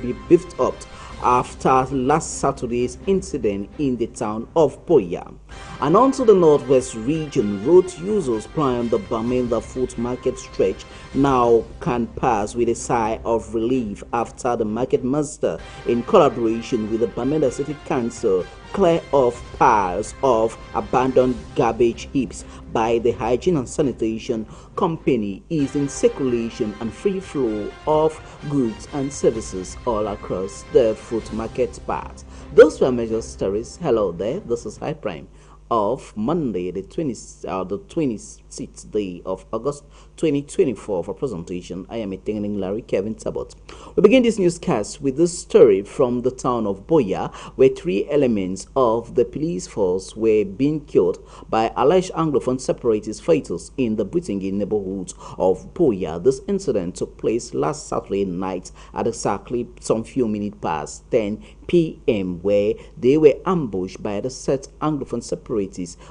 be beefed up after last Saturday's incident in the town of Boya. And onto the northwest region, road users prime the Bamenda Food Market stretch now can pass with a sigh of relief after the market master, in collaboration with the Bamenda City Council, clear off piles of abandoned garbage heaps by the Hygiene and Sanitation Company, is in circulation and free flow of goods and services all across the food market part. Those were major stories. Hello there, this is High Prime of Monday, the 26th day of August 2024. For presentation, I am attending Larry Kevin Tabot. We begin this newscast with this story from the town of Boya, where three elements of the police force were being killed by alleged Anglophone separatist fighters in the Butingi neighborhood of Boya. This incident took place last Saturday night at exactly some few minutes past 10 p.m., where they were ambushed by the set Anglophone separatists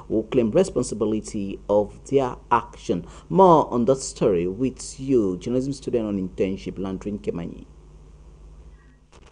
who claim responsibility of their action. More on that story with you, journalism student on internship, Landrin Kemanyi.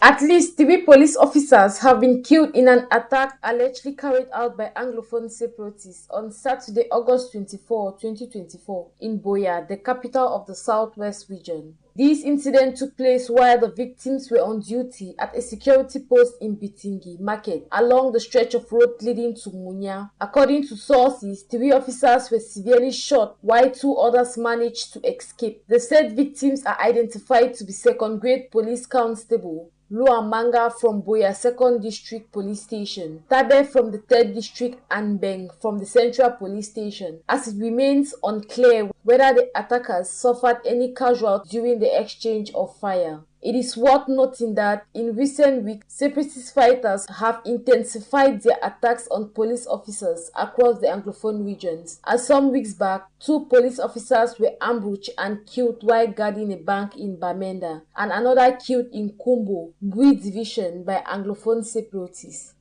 At least 3 police officers have been killed in an attack allegedly carried out by Anglophone separatists on Saturday, August 24, 2024, in Boya, the capital of the southwest region. This incident took place while the victims were on duty at a security post in Bitingi Market along the stretch of road leading to Munya. According to sources, 3 officers were severely shot while 2 others managed to escape. The said victims are identified to be second-grade police constable Luamanga from Boya 2nd District Police Station, Tabe from the 3rd District, and Beng from the Central Police Station, as it remains unclear whether the attackers suffered any casualties during the exchange of fire. It is worth noting that in recent weeks, separatist fighters have intensified their attacks on police officers across the Anglophone regions. As some weeks back, 2 police officers were ambushed and killed while guarding a bank in Bamenda, and another killed in Kumbo, Bui Division, by Anglophone separatists.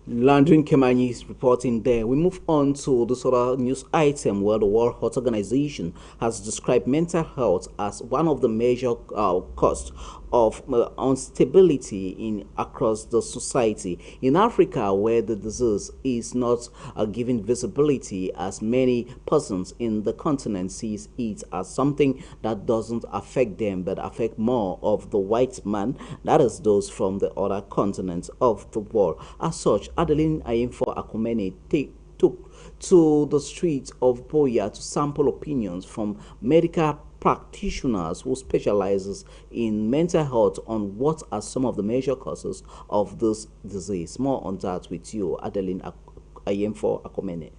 Landrin Kemanyi is reporting there. We move on to this other news item where the World Health Organization has described mental health as one of the major costs of instability in across the society. In Africa, where the disease is not given visibility, as many persons in the continent sees it as something that doesn't affect them but affect more of the white man, that is those from the other continents of the world. As such, Adeline Ayinfo Akumene took to the streets of Boya to sample opinions from medical practitioners who specializes in mental health on what are some of the major causes of this disease. More on that with you, Adeline Ayinfo Akumene.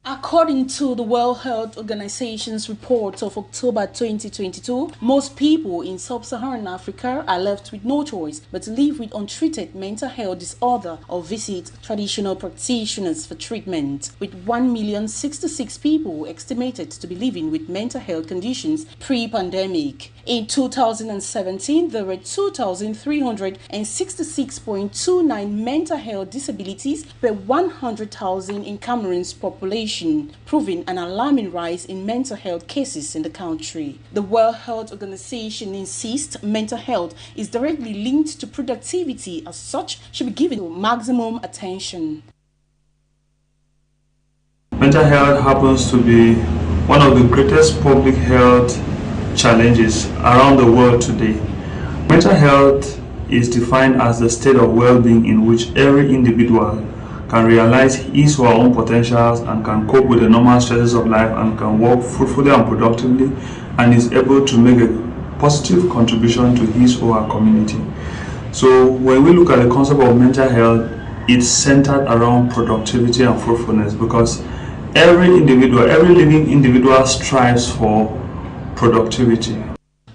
According to the World Health Organization's report of October 2022, most people in sub-Saharan Africa are left with no choice but to live with untreated mental health disorder or visit traditional practitioners for treatment, with 1,066,000 people estimated to be living with mental health conditions pre-pandemic. In 2017, there were 2,366.29 mental health disabilities per 100,000 in Cameroon's population, proving an alarming rise in mental health cases in the country. The World Health Organization insists mental health is directly linked to productivity, as such should be given maximum attention. Mental health happens to be one of the greatest public health challenges around the world today. Mental health is defined as the state of well-being in which every individual can realize his or her own potentials and can cope with the normal stresses of life and can work fruitfully and productively and is able to make a positive contribution to his or her community. So when we look at the concept of mental health, it's centered around productivity and fruitfulness, because every living individual strives for productivity.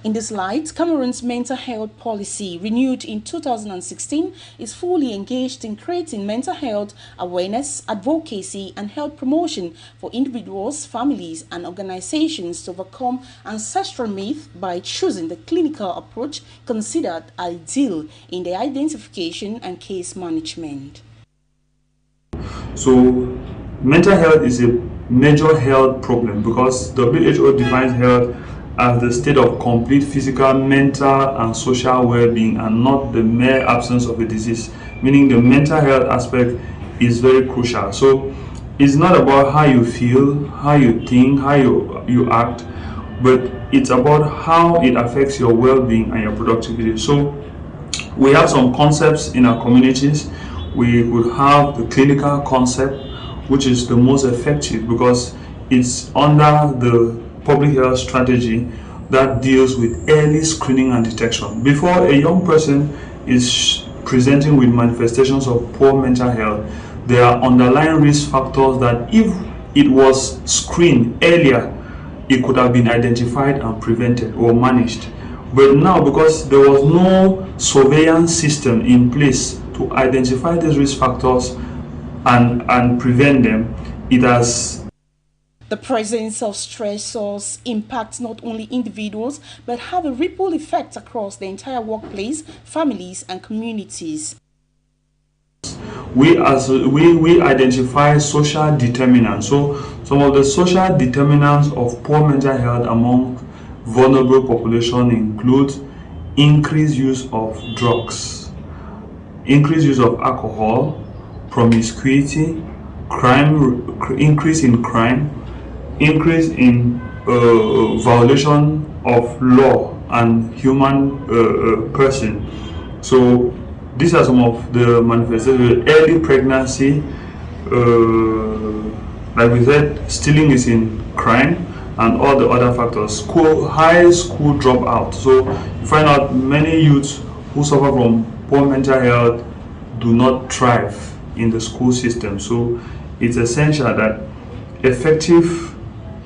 In this light, Cameroon's mental health policy, renewed in 2016, is fully engaged in creating mental health awareness, advocacy, and health promotion for individuals, families, and organizations to overcome ancestral myths by choosing the clinical approach considered ideal in the identification and case management. So, mental health is a major health problem, because WHO defines health as the state of complete physical, mental, and social well-being, and not the mere absence of a disease, meaning the mental health aspect is very crucial. So it's not about how you feel, how you think, how you act, but it's about how it affects your well-being and your productivity. So we have some concepts in our communities. We would have the clinical concept, which is the most effective because it's under the public health strategy that deals with early screening and detection. Before a young person is presenting with manifestations of poor mental health, there are underlying risk factors that if it was screened earlier, it could have been identified and prevented or managed. But now, because there was no surveillance system in place to identify these risk factors and prevent them, it has... The presence of stressors impacts not only individuals but have a ripple effect across the entire workplace, families, and communities. We identify social determinants. So some of the social determinants of poor mental health among vulnerable population include increased use of drugs, increased use of alcohol, promiscuity, increase in crime, increase in violation of law and human person. So these are some of the manifestations. Early pregnancy, like we said, stealing is in crime, and all the other factors. High school dropout. So you find out many youths who suffer from poor mental health do not thrive in the school system. So it's essential that effective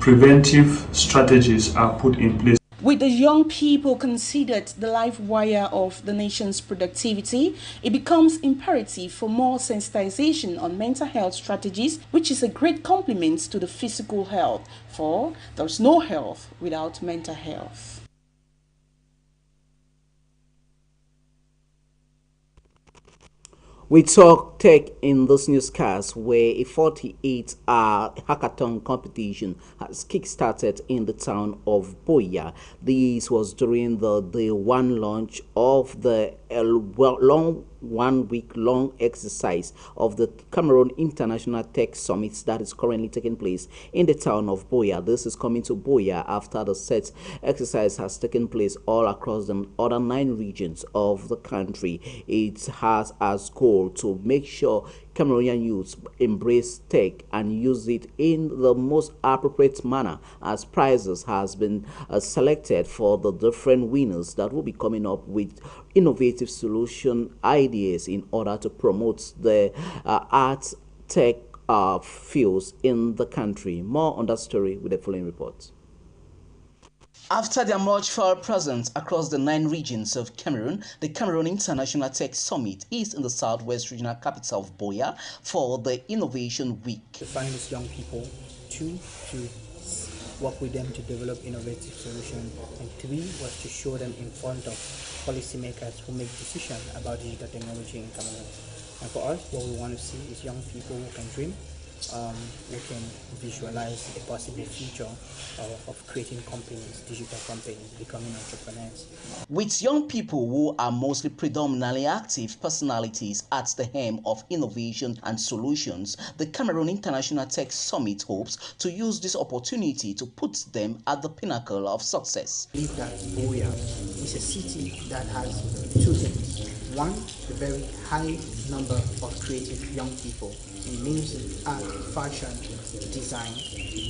preventive strategies are put in place. With the young people considered the life wire of the nation's productivity, it becomes imperative for more sensitization on mental health strategies, which is a great complement to the physical health, for there's no health without mental health. We talk tech in this newscast, where a 48-hour hackathon competition has kick-started in the town of Buea. This was during the day one launch of the long 1 week long exercise of the Cameroon International Tech Summit that is currently taking place in the town of Buea. This is coming to Buea after the set exercise has taken place all across the other 9 regions of the country. It has as goal to make sure Cameroonian youths embrace tech and use it in the most appropriate manner, as prizes has been selected for the different winners that will be coming up with innovative solution ideas in order to promote the art tech fields in the country. More on that story with the following report. After their much far presence across the 9 regions of Cameroon, the Cameroon International Tech Summit is in the southwest regional capital of Buea for the Innovation Week. To find these young people, 2, to work with them to develop innovative solutions, and 3 was to show them in front of policymakers who make decisions about digital technology in Cameroon. And for us, what we want to see is young people who can dream, we can visualize the possible future of creating companies, digital companies, becoming entrepreneurs. With young people who are mostly predominantly active personalities at the helm of innovation and solutions, the Cameroon International Tech Summit hopes to use this opportunity to put them at the pinnacle of success. I believe that Buea is a city that has 2 things. 1, a very high number of creative young people in music, art, fashion, design,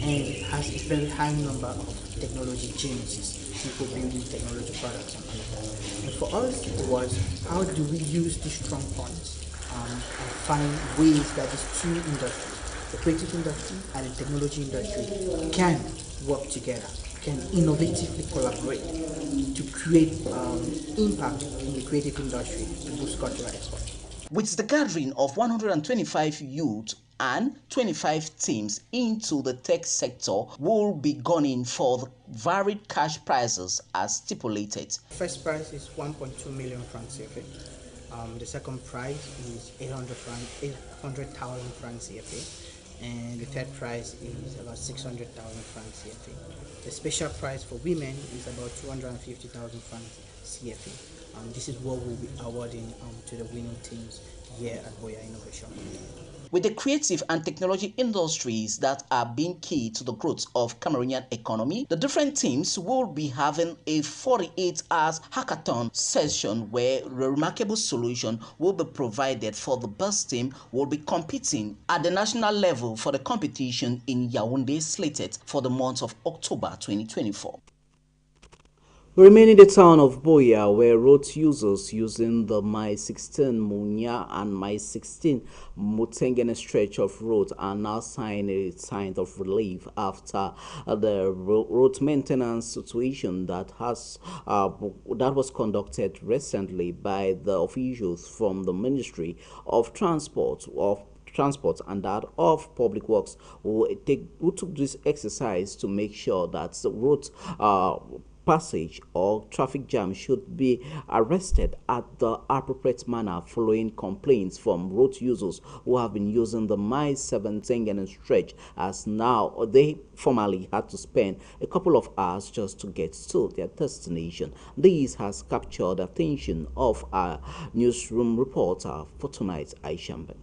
and it has a very high number of technology geniuses, people building technology products and all of that. And for us, it was how do we use these strong points and find ways that these 2 industries, the creative industry and the technology industry, can work together, can innovatively collaborate to create impact in the creative industry to boost cultural export. With the gathering of 125 youth and 25 teams into the tech sector will be gunning for the varied cash prizes as stipulated. First prize is 1.2 million francs CFA. The second prize is 800,000 francs CFA. and the third prize is about 600,000 francs CFA. The special prize for women is about 250,000 francs CFA. This is what we'll be awarding to the winning teams here at Buoya Innovation. With the creative and technology industries that are being key to the growth of Cameroonian economy, the different teams will be having a 48 hours hackathon session where a remarkable solution will be provided for the best team will be competing at the national level for the competition in Yaoundé slated for the month of October 2024. Remain in the town of Buoya, where road users using the My16 Munya and My16 Mutengene stretch of road are now signing signs of relief after the road maintenance situation that was conducted recently by the officials from the Ministry of Transport and that of Public Works who took this exercise to make sure that the roads passage or traffic jam should be arrested at the appropriate manner following complaints from road users who have been using the My17 and stretch, as now they formerly had to spend a couple of hours just to get to their destination. This has captured the attention of our newsroom reporter for tonight, Aishamben.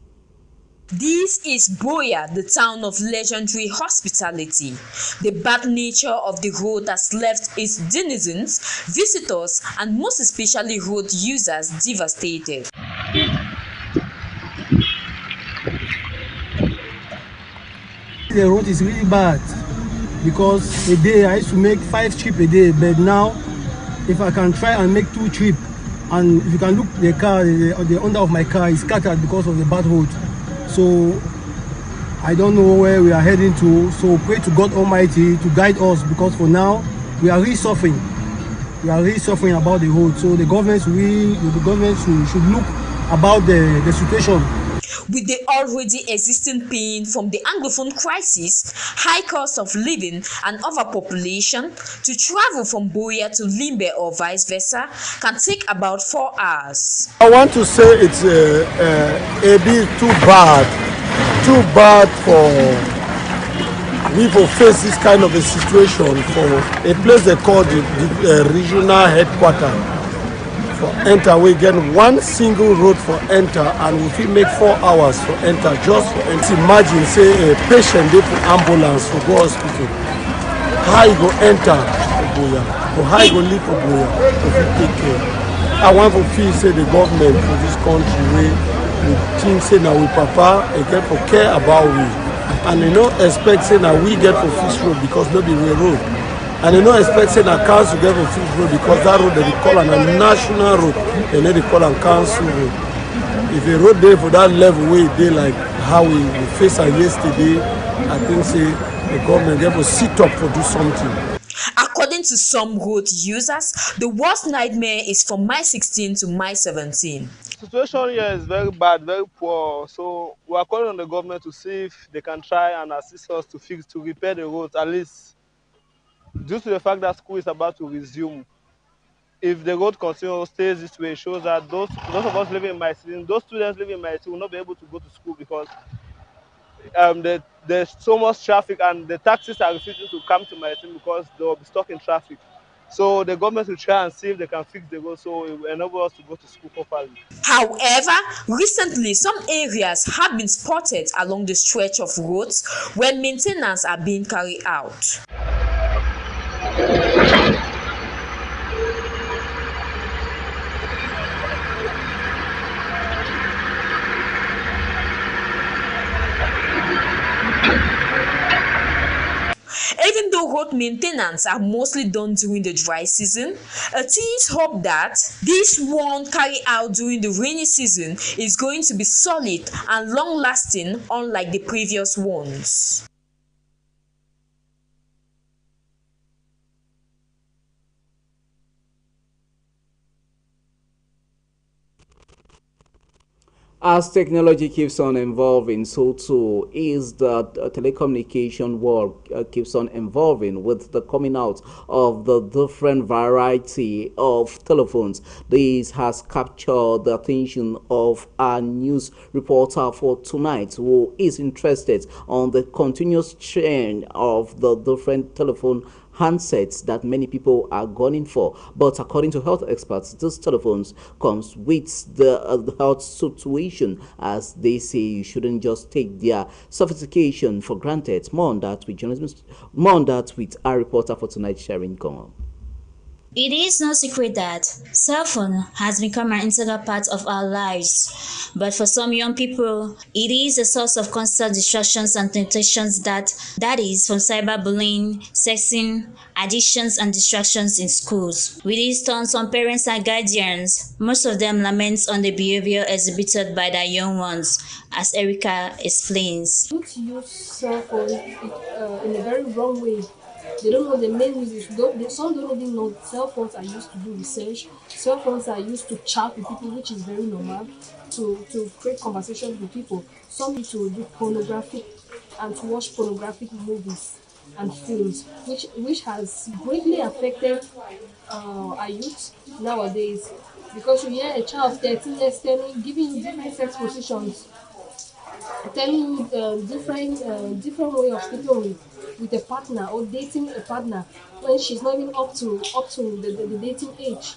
This is Buoya, the town of legendary hospitality. The bad nature of the road has left its denizens, visitors, and most especially road users devastated. The road is really bad because a day I used to make 5 trips a day, but now if I can try and make 2 trips, and if you can look, the car, the under of my car is scattered because of the bad road. So I don't know where we are heading to. So pray to God Almighty to guide us, because for now we are really suffering. We are really suffering about the road. So the government should look about the situation. With the already existing pain from the Anglophone crisis, high cost of living and overpopulation, to travel from Buoya to Limbe or vice versa can take about 4 hours. I want to say it's a bit too bad for we to face this kind of a situation for a place they call the regional headquarters. For enter, we get one single road for enter, and if we make 4 hours for enter, just for enter. Imagine, say, a patient dey for ambulance for go hospital. How you go enter Buoya, or how you go live for Buoya, if you take care. I want to feel, say, the government for this country, we think, say, now we papa, they get for care about we. And they don't expect, say, now we get for fix road because no be we road. And they don't expect, say, that council get for fix road because that road they call on a national road, and then they call on council road. If a road there for that level way they like how we faced yesterday, I think, say, the government get to sit up for do something. According to some road users, the worst nightmare is from My16 to My17. Situation here is very bad, very poor. So we are calling on the government to see if they can try and assist us to repair the roads, at least due to the fact that school is about to resume. If the road continues, stays this way, it shows that those of us living in My16, those students living in My16 will not be able to go to school because there's so much traffic and the taxis are refusing to come to My16 because they will be stuck in traffic. So the government will try and see if they can fix the road so it will enable us to go to school properly. However, recently some areas have been spotted along the stretch of roads where maintenance are being carried out. Even though road maintenance are mostly done during the dry season, it is hoped that this one carried out during the rainy season is going to be solid and long-lasting, unlike the previous ones. As technology keeps on evolving, so too is the telecommunication world keeps on evolving with the coming out of the different variety of telephones. This has captured the attention of our news reporter for tonight, who is interested on the continuous trend of the different telephone handsets that many people are gunning for. But according to health experts, these telephones comes with the health situation, as they say you shouldn't just take their sophistication for granted. More on that with journalism, more on that with our reporter for tonight, Sharon Congo. It is no secret that cell phone has become an integral part of our lives, but for some young people, it is a source of constant distractions and temptations that is from cyberbullying, sexting, addictions and distractions in schools. With this turn, some parents and guardians, most of them lament on the behavior exhibited by their young ones, as Erica explains. Don't use cell phone in a very wrong way. They don't know the main reasons. Some don't even know cell phones are used to do research. Cell phones are used to chat with people, which is very normal, to create conversations with people. Some need to do pornographic and to watch pornographic movies and films, which has greatly affected our youth nowadays. Because you hear a child of 13 years giving you different sex positions, telling you different way of sleeping with a partner or dating a partner when she's not even up to the dating age.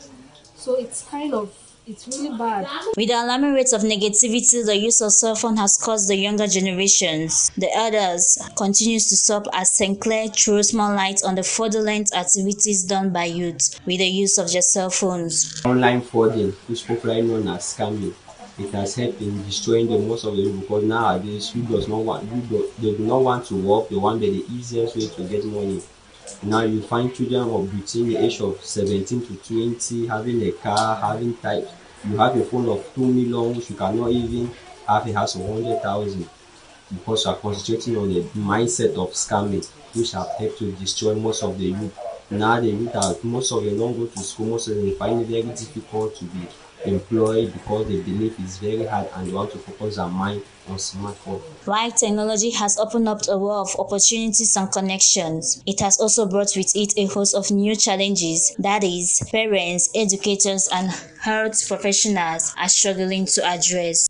So it's really bad. With the alarming rates of negativity the use of cell phone has caused the younger generations, the elders continues to stop as St. Clair throws more light on the fraudulent activities done by youth with the use of their cell phones. Online frauding, which is popularly known as scamming, it has helped in destroying the most of the people, because nowadays they do not want to work, they want the easiest way to get money. Now you find children of between the age of 17 to 20 having a car, having types. You have a phone of 2 million, which you cannot even have a house of 100,000, because you are concentrating on the mindset of scamming, which have helped to destroy most of the youth. Now the youth most of them don't go to school, most of them find it very difficult to be employed because they believe it's very hard and they want to focus their mind on smartphone. While technology has opened up a world of opportunities and connections, it has also brought with it a host of new challenges that is, parents, educators, and health professionals are struggling to address.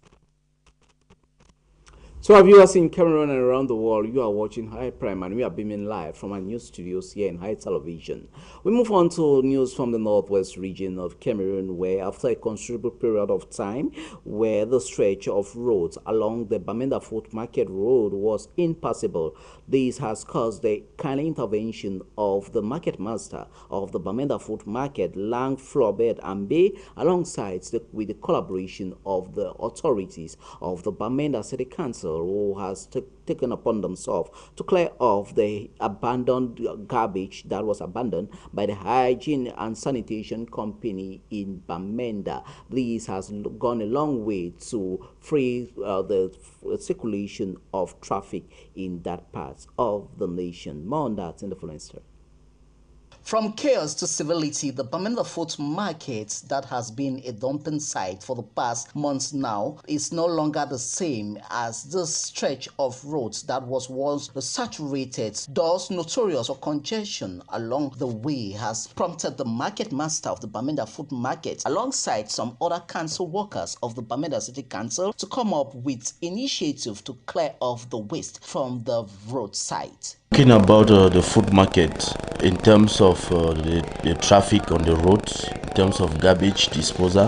So our viewers in Cameroon and around the world, you are watching High Prime, and we are beaming live from our news studios here in High Television. We move on to news from the northwest region of Cameroon, where after a considerable period of time where the stretch of roads along the Bamenda Foot Market Road was impassable, this has caused the kind intervention of the market master of the Bamenda Foot Market, Lang Flobert Ambe, alongside with the collaboration of the authorities of the Bamenda City Council, who has taken upon themselves to clear off the abandoned garbage that was abandoned by the Hygiene and Sanitation Company in Bamenda. This has gone a long way to free the circulation of traffic in that part of the nation. More on that in the following story. From chaos to civility, the Bamenda Foot Market, that has been a dumping site for the past months now, is no longer the same as this stretch of roads that was once saturated. Thus, notorious for congestion along the way has prompted the market master of the Bamenda Foot Market, alongside some other council workers of the Bamenda City Council, to come up with initiative to clear off the waste from the roadside. Talking about the food market in terms of the traffic on the roads, in terms of garbage disposal,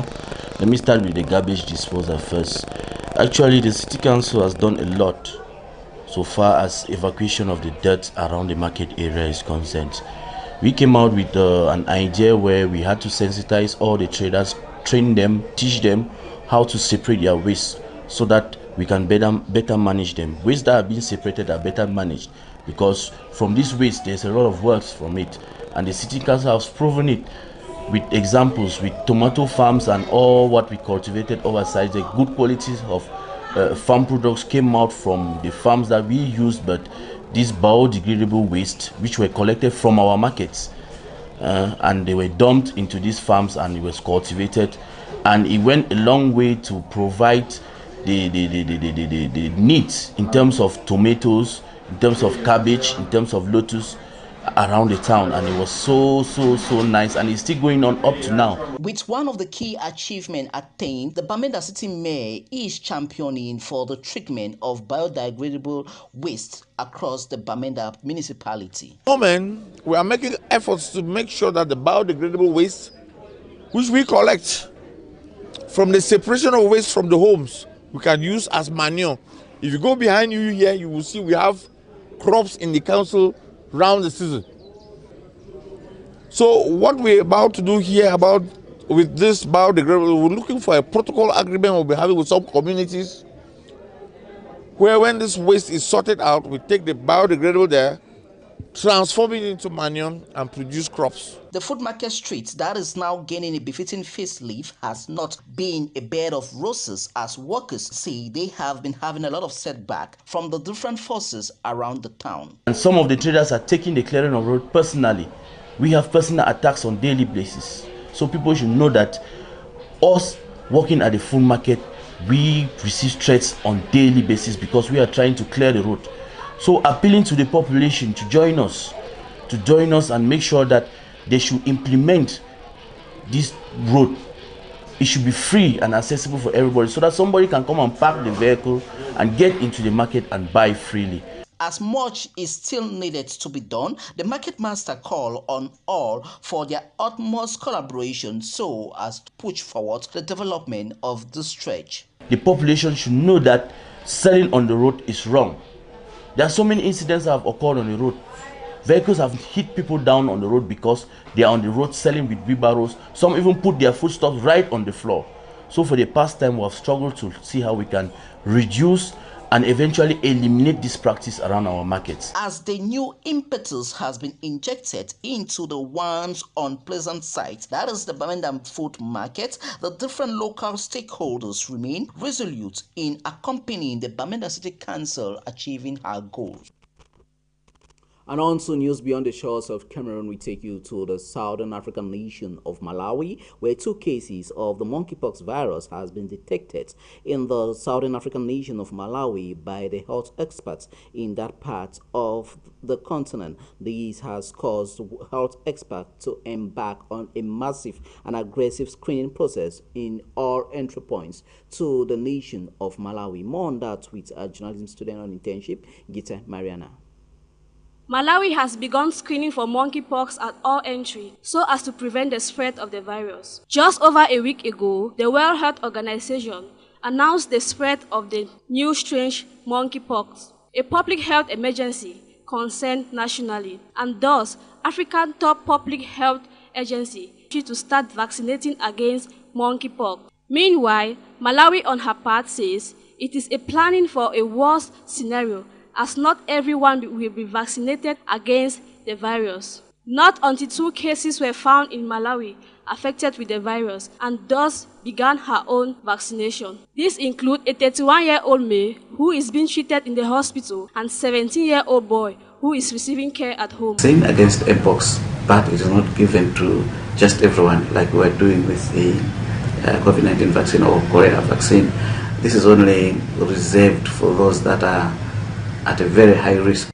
let me start with the garbage disposal first. Actually, the city council has done a lot so far as evacuation of the dirt around the market area is concerned. We came out with an idea where we had to sensitize all the traders, train them, teach them how to separate their waste so that we can better manage them. Waste that are being separated are better managed, because from this waste there's a lot of works from it, and the city council has proven it with examples, with tomato farms and all what we cultivated overside. The good qualities of farm products came out from the farms that we used, but these biodegradable waste which were collected from our markets and they were dumped into these farms and it was cultivated, and it went a long way to provide the needs in terms of tomatoes, in terms of cabbage, in terms of lettuce around the town, and it was so nice, and it's still going on up to now. With one of the key achievements attained, the Bamenda City Mayor is championing for the treatment of biodegradable waste across the Bamenda municipality. At the moment, we are making efforts to make sure that the biodegradable waste, which we collect from the separation of waste from the homes, we can use as manure. If you go behind you here, you will see we have crops in the council round the season. So what we're about to do here with this biodegradable, we're looking for a protocol agreement we'll be having with some communities where when this waste is sorted out, we take the biodegradable there, transform it into manure and produce crops. The food market street that is now gaining a befitting facelift has not been a bed of roses, as workers say they have been having a lot of setback from the different forces around the town. And some of the traders are taking the clearing of road personally. We have personal attacks on daily basis. So people should know that us working at the food market, we receive threats on daily basis because we are trying to clear the road. So appealing to the population to join us and make sure that they should implement this road. It should be free and accessible for everybody so that somebody can come and park the vehicle and get into the market and buy freely. As much is still needed to be done, the market master called on all for their utmost collaboration so as to push forward the development of the stretch. The population should know that selling on the road is wrong. There are so many incidents that have occurred on the road. Vehicles have hit people down on the road because they are on the road selling with wheelbarrows. Some even put their foodstuffs right on the floor. So for the past time, we have struggled to see how we can reduce and eventually eliminate this practice around our markets. As the new impetus has been injected into the once unpleasant site, that is the Bamenda food market, the different local stakeholders remain resolute in accompanying the Bamenda City Council achieving her goals. And on to news beyond the shores of Cameroon, we take you to the Southern African nation of Malawi, where 2 cases of the monkeypox virus has been detected in the Southern African nation of Malawi by the health experts in that part of the continent. This has caused health experts to embark on a massive and aggressive screening process in all entry points to the nation of Malawi. More on that with a journalism student on internship, Gita Mariana. Malawi has begun screening for monkeypox at all entry so as to prevent the spread of the virus. Just over a week ago, the World Health Organization announced the spread of the new strange monkeypox, a public health emergency concerned nationally, and thus African top public health agency to start vaccinating against monkeypox. Meanwhile, Malawi on her part says it is planning for a worse scenario, as not everyone will be vaccinated against the virus. Not until 2 cases were found in Malawi affected with the virus and thus began her own vaccination. These include a 31-year-old male who is being treated in the hospital and 17-year-old boy who is receiving care at home. Vaccine against mpox, but it is not given to just everyone like we are doing with the COVID-19 vaccine or cholera vaccine. This is only reserved for those that are at a very high risk.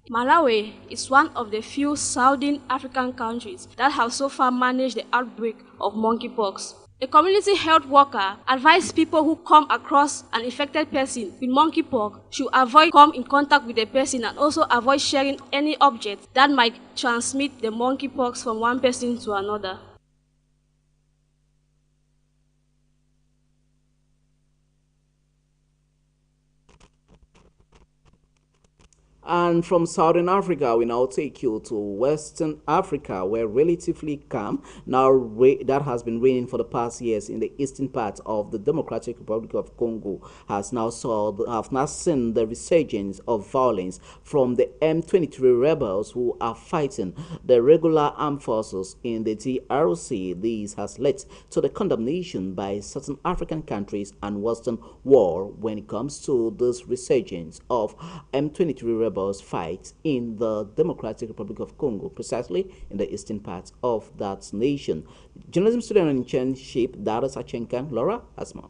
Malawi is one of the few Southern African countries that have so far managed the outbreak of monkeypox. A community health worker advised people who come across an infected person with monkeypox should avoid come in contact with the person and also avoid sharing any object that might transmit the monkeypox from one person to another. And from Southern Africa, we now take you to Western Africa, where relatively calm that has been reigning for the past years in the eastern part of the Democratic Republic of Congo have now seen the resurgence of violence from the M23 rebels who are fighting the regular armed forces in the DRC. This has led to the condemnation by certain African countries and Western world when it comes to this resurgence of M23 rebels fight in the Democratic Republic of Congo, precisely in the eastern part of that nation. Journalism student in internship, Dara Sachenka, Laura Asma.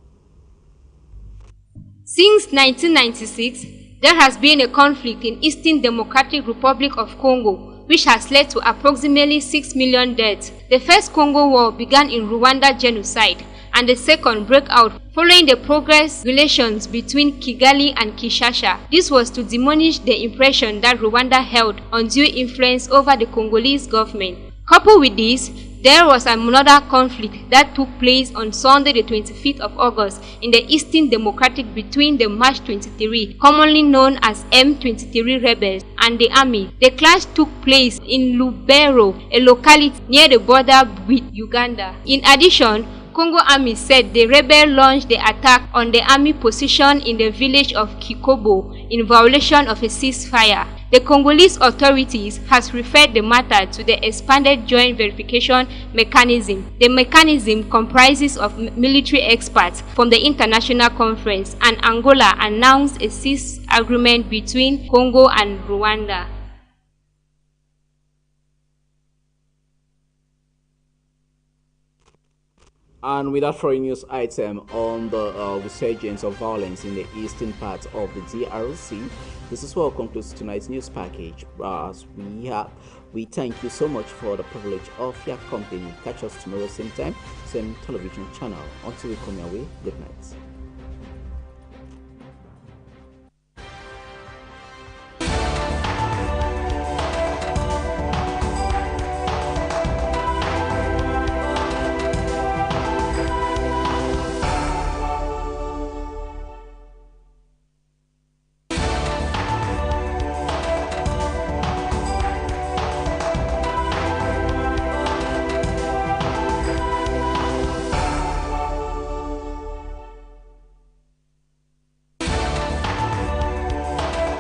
Since 1996, there has been a conflict in Eastern Democratic Republic of Congo, which has led to approximately 6 million deaths. The first Congo War began in Rwanda genocide, and the second broke out following the progress relations between Kigali and Kinshasa. This was to diminish the impression that Rwanda held undue influence over the Congolese government. Coupled with this, there was another conflict that took place on Sunday the 25th of August in the Eastern Democratic between the March 23, commonly known as M23 rebels, and the army. The clash took place in Lubero, a locality near the border with Uganda. In addition, Congo Army said the rebels launched the attack on the army position in the village of Kikobo in violation of a ceasefire. The Congolese authorities has referred the matter to the expanded joint verification mechanism. The mechanism comprises of military experts from the international conference, and Angola announced a cease agreement between Congo and Rwanda. And with that foreign news item on the resurgence of violence in the eastern part of the DRC, this is what concludes tonight's news package. As we thank you so much for the privilege of your company. Catch us tomorrow same time, same television channel. Until we come your way, good night.